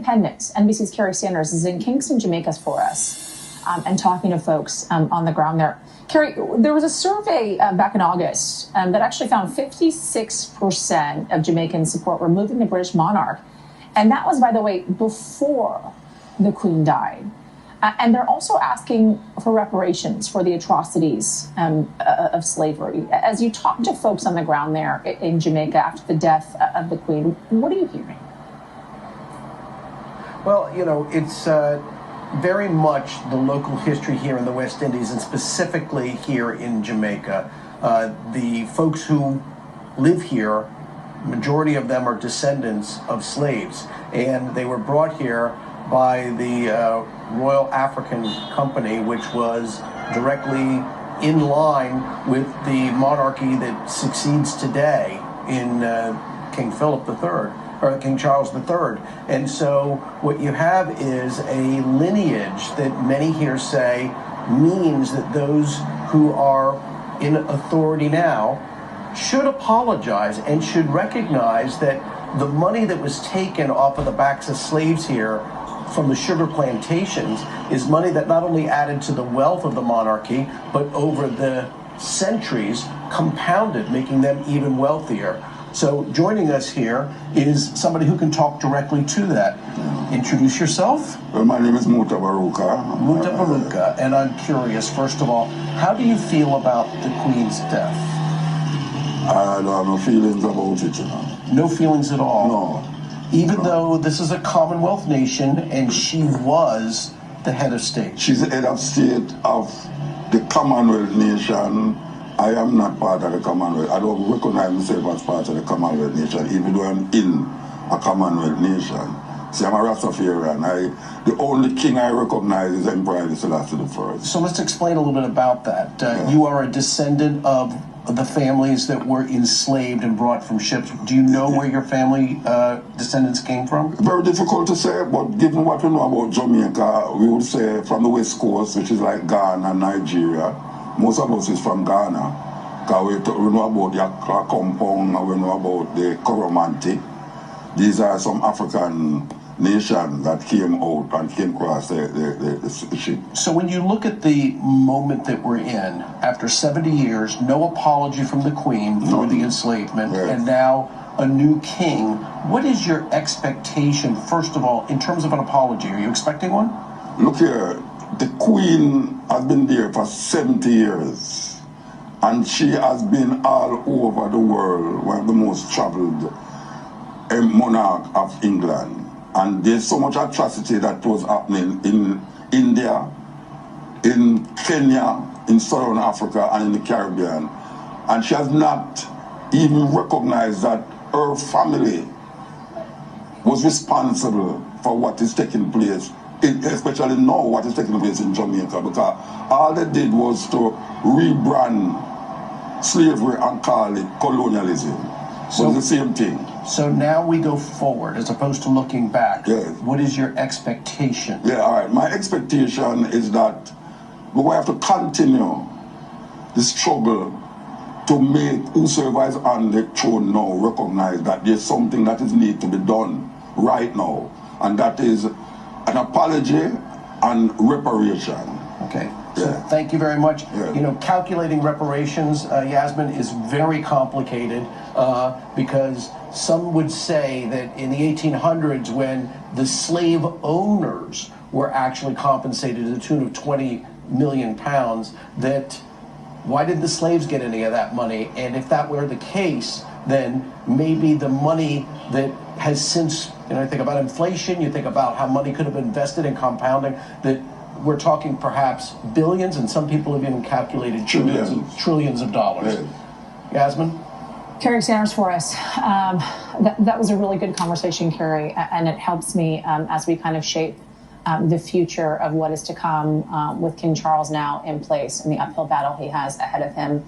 independence, NBC's Carrie Sanders is in Kingston, Jamaica for us and talking to folks on the ground there. Carrie, there was a survey back in August that actually found 56% of Jamaicans support removing the British monarch. And that was, by the way, before the Queen died. And they're also asking for reparations for the atrocities of slavery. As you talk to folks on the ground there in Jamaica after the death of the Queen, what are you hearing? Well, you know, it's very much the local history here in the West Indies, and specifically here in Jamaica. The folks who live here, majority of them are descendants of slaves, and they were brought here by the Royal African Company, which was directly in line with the monarchy that succeeds today in King Philip III, or King Charles III. And so what you have is a lineage that many here say means that those who are in authority now should apologize and should recognize that the money that was taken off of the backs of slaves here from the sugar plantations is money that not only added to the wealth of the monarchy, but over the centuries compounded, making them even wealthier. So joining us here is somebody who can talk directly to that. Introduce yourself. Well, my name is Mutabaruka. Mutabaruka, and I'm curious, first of all, how do you feel about the Queen's death? I don't have no feelings about it, you know. No feelings at all? No. Even though this is a Commonwealth nation and she was the head of state? She's the head of state of the Commonwealth nation. I am not part of the Commonwealth. I don't recognize myself as part of the Commonwealth nation, even though I'm in a Commonwealth nation. See, I'm a Rastafarian. The only king I recognize is Emperor Haile Selassie I. So let's explain a little bit about that. You are a descendant of the families that were enslaved and brought from ships. Do you know where your family descendants came from? Very difficult to say, but given what we know about Jamaica, we would say from the West Coast, which is like Ghana, Nigeria. Most of us is from Ghana, because we know about the Accra compound, and we know about the Coromantee. These are some African nations that came out and came across the ship. So when you look at the moment that we're in, after 70 years, no apology from the Queen for the enslavement, yes, and now a new king, what is your expectation, first of all, in terms of an apology? Are you expecting one? Look here, the Queen has been there for 70 years, and she has been all over the world, one of the most traveled monarch of England. And there's so much atrocity that was happening in India, in Kenya, in Southern Africa, and in the Caribbean. And she has not even recognized that her family was responsible for what is taking place, especially now what is taking place in Jamaica, because all they did was to rebrand slavery and call it colonialism. So it's the same thing. So now we go forward as opposed to looking back. Yes. What is your expectation? Yeah, all right. My expectation is that we will have to continue the struggle to make whosoever is on the throne now recognize that there's something that is need to be done right now, and that is an apology and reparation. Okay. So thank you very much. Yeah. You know, calculating reparations, Yasmin, is very complicated because some would say that in the 1800s, when the slave owners were actually compensated to the tune of 20 million pounds, that why did the slaves get any of that money? And if that were the case, then maybe the money that has since, you know, you think about inflation, you think about how money could have been invested in compounding, that we're talking perhaps billions, and some people have even calculated trillions of dollars. Yeah. Yasmin? Carrie Sanders for us. That was a really good conversation, Carrie, and it helps me as we kind of shape the future of what is to come with King Charles now in place and the uphill battle he has ahead of him.